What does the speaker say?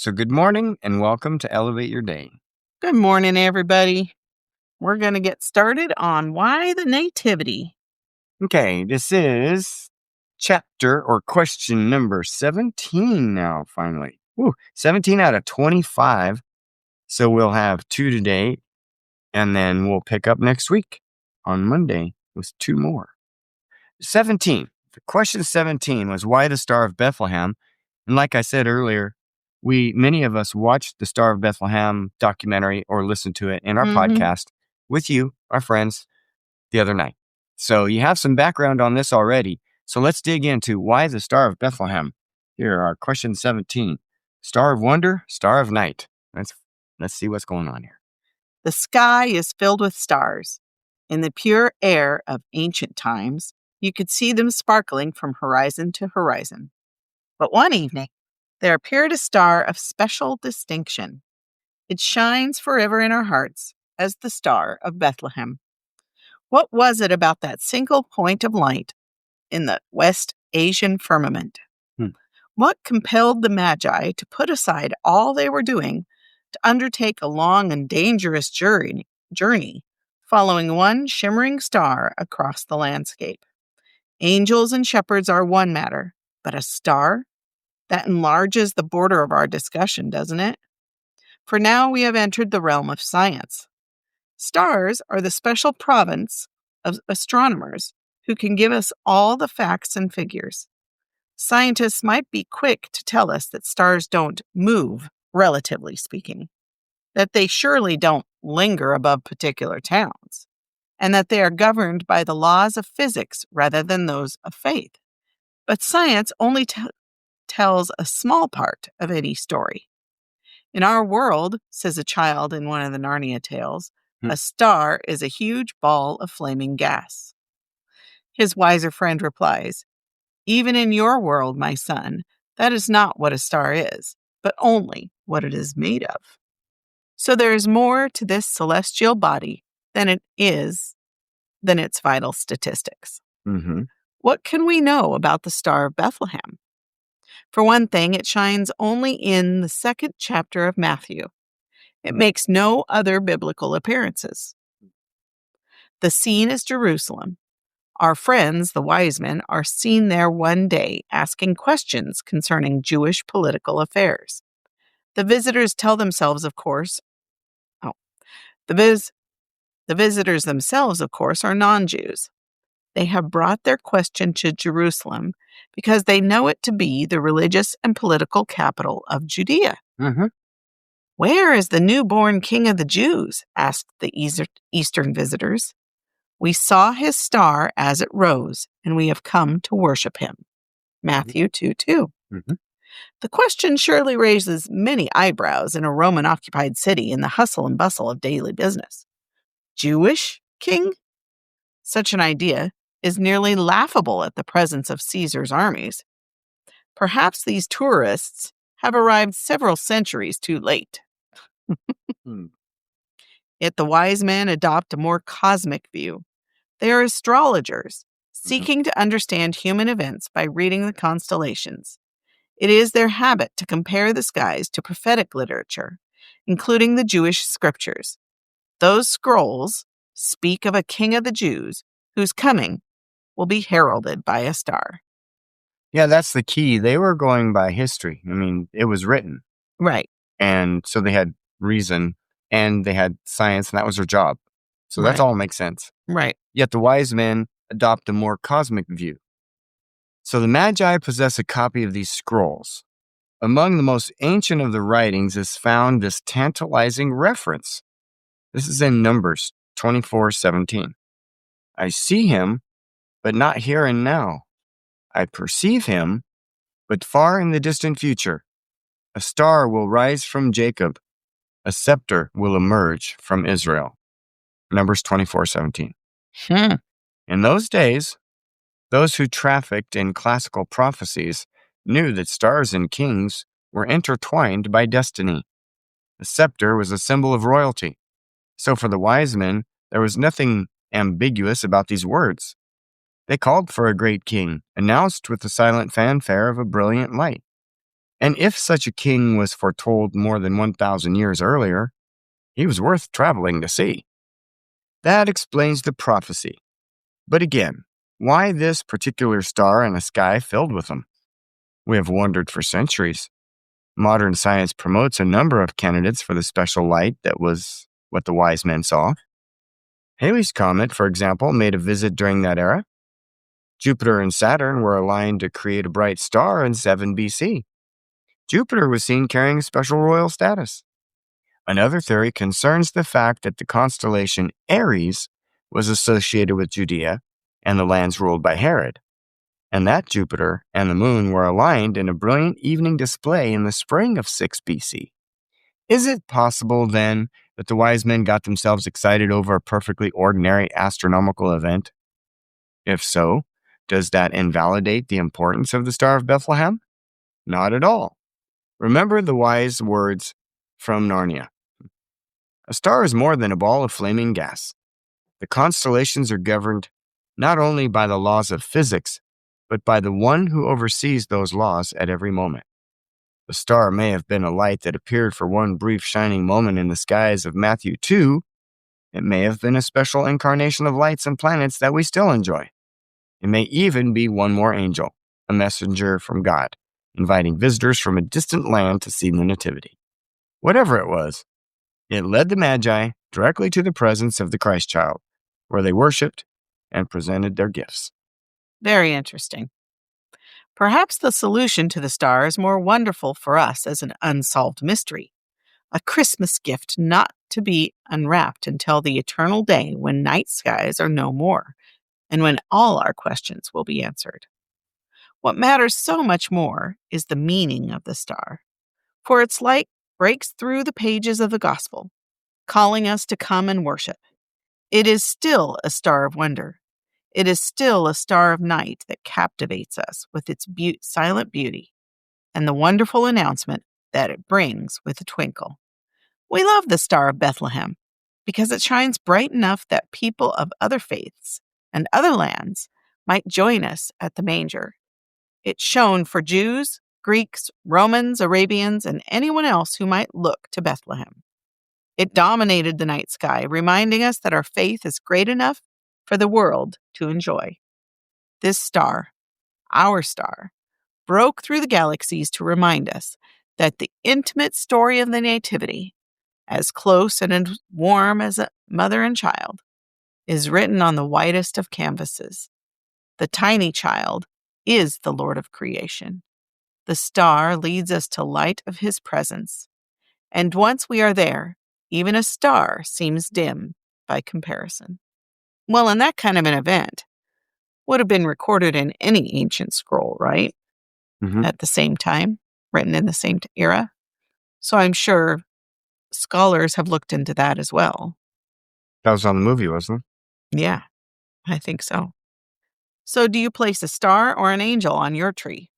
So good morning and welcome to Elevate Your Day. Good morning, everybody. We're going to get started on why the Nativity. Okay, this is chapter or question number 17 now, finally. 17 out of 25. So we'll have 2 today, and then we'll pick up next week on Monday with 2 more. 17. The question 17 was why the Star of Bethlehem? And like I said earlier, many of us watched the Star of Bethlehem documentary or listened to it in our podcast with you, our friends, the other night. So you have some background on this already. So let's dig into why the Star of Bethlehem. Here are question 17. Star of Wonder, Star of Night. Let's see what's going on here. The sky is filled with stars. In the pure air of ancient times, you could see them sparkling from horizon to horizon. But one evening, there appeared a star of special distinction. It shines forever in our hearts as the Star of Bethlehem. What was it about that single point of light in the West Asian firmament? What compelled the Magi to put aside all they were doing to undertake a long and dangerous journey, following one shimmering star across the landscape? Angels and shepherds are one matter, but a star? That enlarges the border of our discussion, doesn't it? For now we have entered the realm of science. Stars are the special province of astronomers who can give us all the facts and figures. Scientists might be quick to tell us that stars don't move, relatively speaking, that they surely don't linger above particular towns, and that they are governed by the laws of physics rather than those of faith. But science only tells a small part of any story. In our world, says a child in one of the Narnia tales, a star is a huge ball of flaming gas. His wiser friend replies, even in your world, my son, that is not what a star is, but only what it is made of. So there is more to this celestial body than its vital statistics. What can we know about the Star of Bethlehem? For one thing, it shines only in the 2nd chapter of Matthew. It makes no other biblical appearances. The scene is Jerusalem. Our friends, the wise men, are seen there one day asking questions concerning Jewish political affairs. The visitors themselves, of course, are non-Jews. They have brought their question to Jerusalem because they know it to be the religious and political capital of Judea. Where is the newborn king of the Jews? Asked the Eastern visitors. We saw his star as it rose, and we have come to worship him. Matthew 2:2. The question surely raises many eyebrows in a Roman-occupied city in the hustle and bustle of daily business. Jewish king? Such an idea is nearly laughable at the presence of Caesar's armies. Perhaps these tourists have arrived several centuries too late. Yet the wise men adopt a more cosmic view. They are astrologers, seeking to understand human events by reading the constellations. It is their habit to compare the skies to prophetic literature, including the Jewish scriptures. Those scrolls speak of a king of the Jews whose coming will be heralded by a star. Yeah, that's the key. They were going by history. I mean, it was written. Right. And so they had reason and they had science, and that was their job. So that's all makes sense. Right. Yet the wise men adopt a more cosmic view. So the Magi possess a copy of these scrolls. Among the most ancient of the writings is found this tantalizing reference. This is in Numbers 24:17. I see him, but not here and now. I perceive him, but far in the distant future. A star will rise from Jacob. A scepter will emerge from Israel. Numbers 24:17. In those days, those who trafficked in classical prophecies knew that stars and kings were intertwined by destiny. The scepter was a symbol of royalty. So for the wise men, there was nothing ambiguous about these words. They called for a great king, announced with the silent fanfare of a brilliant light. And if such a king was foretold more than 1,000 years earlier, he was worth traveling to see. That explains the prophecy. But again, why this particular star in a sky filled with them? We have wondered for centuries. Modern science promotes a number of candidates for the special light that was what the wise men saw. Halley's Comet, for example, made a visit during that era. Jupiter and Saturn were aligned to create a bright star in 7 BC. Jupiter was seen carrying a special royal status. Another theory concerns the fact that the constellation Aries was associated with Judea and the lands ruled by Herod, and that Jupiter and the moon were aligned in a brilliant evening display in the spring of 6 BC. Is it possible, then, that the wise men got themselves excited over a perfectly ordinary astronomical event? If so, does that invalidate the importance of the Star of Bethlehem? Not at all. Remember the wise words from Narnia. A star is more than a ball of flaming gas. The constellations are governed not only by the laws of physics, but by the one who oversees those laws at every moment. The star may have been a light that appeared for one brief shining moment in the skies of Matthew 2. It may have been a special incarnation of lights and planets that we still enjoy. It may even be one more angel, a messenger from God, inviting visitors from a distant land to see the Nativity. Whatever it was, it led the Magi directly to the presence of the Christ child, where they worshipped and presented their gifts. Very interesting. Perhaps the solution to the star is more wonderful for us as an unsolved mystery, a Christmas gift not to be unwrapped until the eternal day when night skies are no more, and when all our questions will be answered. What matters so much more is the meaning of the star, for its light breaks through the pages of the gospel, calling us to come and worship. It is still a star of wonder. It is still a star of night that captivates us with its silent beauty and the wonderful announcement that it brings with a twinkle. We love the Star of Bethlehem because it shines bright enough that people of other faiths and other lands might join us at the manger. It shone for Jews, Greeks, Romans, Arabians, and anyone else who might look to Bethlehem. It dominated the night sky, reminding us that our faith is great enough for the world to enjoy. This star, our star, broke through the galaxies to remind us that the intimate story of the Nativity, as close and as warm as a mother and child, is written on the whitest of canvases. The tiny child is the Lord of creation. The star leads us to light of his presence. And once we are there, even a star seems dim by comparison. Well, and that kind of an event would have been recorded in any ancient scroll, right? Mm-hmm. At the same time, written in the same era. So I'm sure scholars have looked into that as well. That was on the movie, wasn't it? Yeah, I think so. So do you place a star or an angel on your tree?